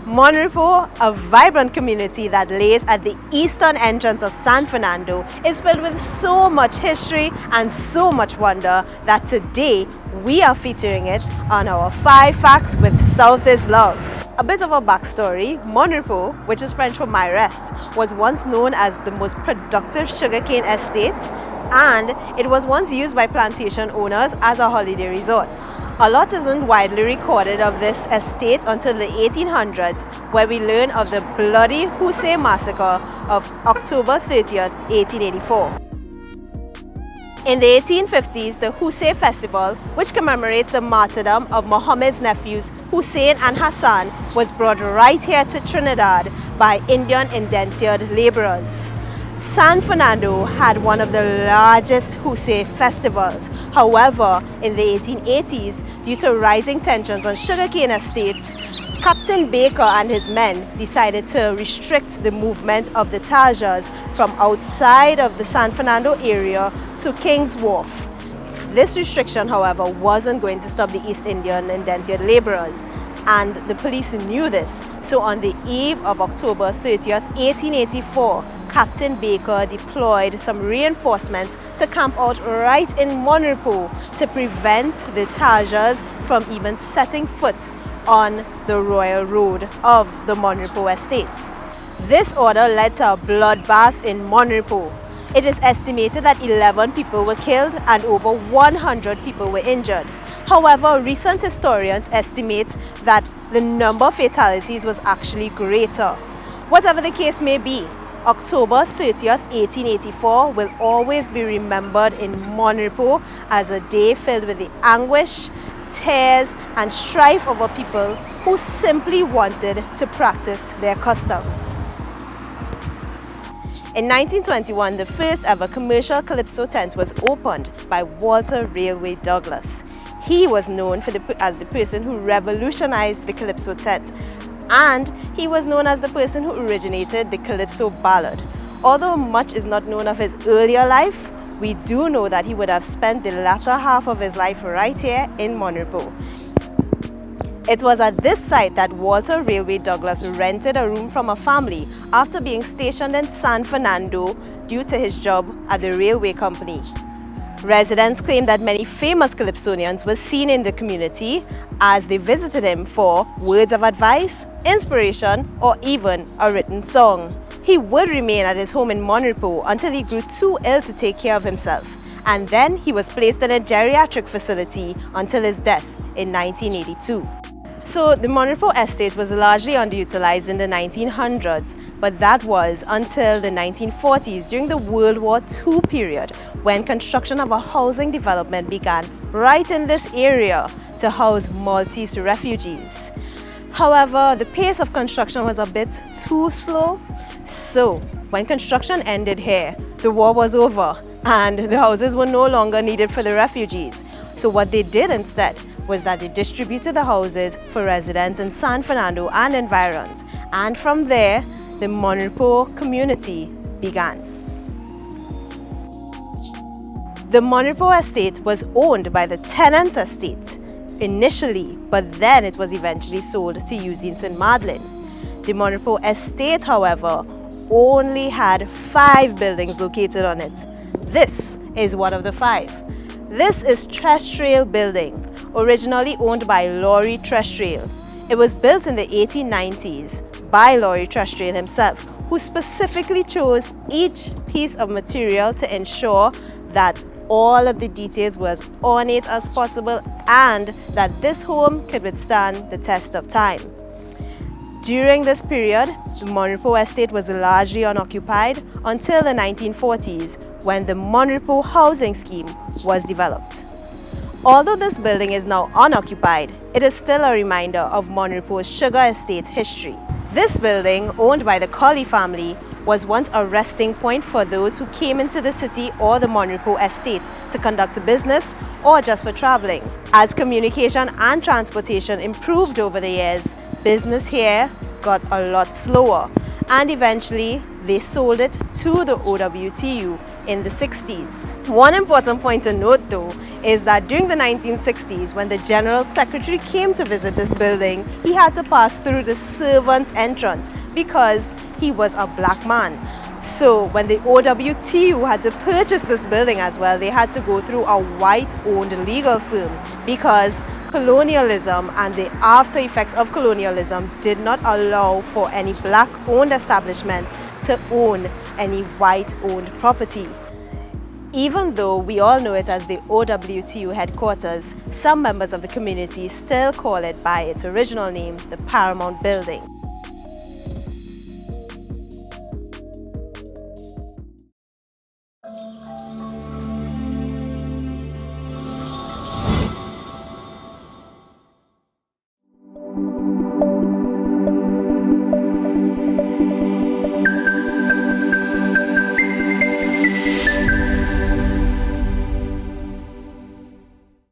Mon Repos, a vibrant community that lays at the eastern entrance of San Fernando, is filled with so much history and so much wonder that today we are featuring it on our 5 Facts with South is Love. A bit of a backstory: Mon Repos, which is French for my rest, was once known as the most productive sugarcane estate, and it was once used by plantation owners as a holiday resort. A lot isn't widely recorded of this estate until the 1800s, where we learn of the bloody Hosay Massacre of October 30th, 1884. In the 1850s, the Hosay Festival, which commemorates the martyrdom of Muhammad's nephews Hussein and Hassan, was brought right here to Trinidad by Indian indentured laborers. San Fernando had one of the largest Hosay festivals. However, in the 1880s, due to rising tensions on sugarcane estates, Captain Baker and his men decided to restrict the movement of the Tajas from outside of the San Fernando area to King's Wharf. This restriction, however, wasn't going to stop the East Indian indentured laborers, and the police knew this. So on the eve of October 30th, 1884, Captain Baker deployed some reinforcements to camp out right in Mon Repos to prevent the Tajas from even setting foot on the royal road of the Mon Repos estate. This order led to a bloodbath in Mon Repos. It is estimated that 11 people were killed and over 100 people were injured. However, recent historians estimate that the number of fatalities was actually greater. Whatever the case may be, October 30th, 1884 will always be remembered in Mon Repos as a day filled with the anguish, tears, and strife of a people who simply wanted to practice their customs. In 1921, the first ever commercial calypso tent was opened by Walter Railway Douglas. He was known as the person who revolutionized the calypso tent, and he was known as the person who originated the calypso ballad. Although much is not known of his earlier life, we do know that he would have spent the latter half of his life right here in Mon Repos. It was at this site that Walter Railway Douglas rented a room from a family after being stationed in San Fernando due to his job at the railway company. Residents claim that many famous calypsonians were seen in the community as they visited him for words of advice, inspiration, or even a written song. He would remain at his home in Mon Repos until he grew too ill to take care of himself, and then he was placed in a geriatric facility until his death in 1982. So the Mon Repos estate was largely underutilized in the 1900s, but that was until the 1940s during the World War II period, when construction of a housing development began right in this area to house Maltese refugees. However, the pace of construction was a bit too slow, so when construction ended here, the war was over and the houses were no longer needed for the refugees. So what they did instead was that they distributed the houses for residents in San Fernando and environs, and from there, the Mon Repos community began. The Mon Repos estate was owned by the tenants' estate initially, but then it was eventually sold to Usine St. Madeleine. The Mon Repos estate, however, only had 5 buildings located on it. This is one of the 5. This is Terrestrial Building, originally owned by Laurie Trestrail. It was built in the 1890s by Laurie Trestrail himself, who specifically chose each piece of material to ensure that all of the details were as ornate as possible and that this home could withstand the test of time. During this period, the Mon Repos estate was largely unoccupied until the 1940s, when the Mon Repos housing scheme was developed. Although this building is now unoccupied, it is still a reminder of Mon Repos' sugar estate history. This building, owned by the Colley family, was once a resting point for those who came into the city or the Mon Repos estate to conduct business or just for traveling. As communication and transportation improved over the years, business here got a lot slower, and eventually they sold it to the OWTU in the 60s. One important point to note though is that during the 1960s, when the General Secretary came to visit this building, he had to pass through the servants' entrance because he was a black man. So when the OWTU had to purchase this building as well, they had to go through a white-owned legal firm because colonialism and the after effects of colonialism did not allow for any black-owned establishments to own any white-owned property. Even though we all know it as the OWTU headquarters, some members of the community still call it by its original name, the Paramount Building.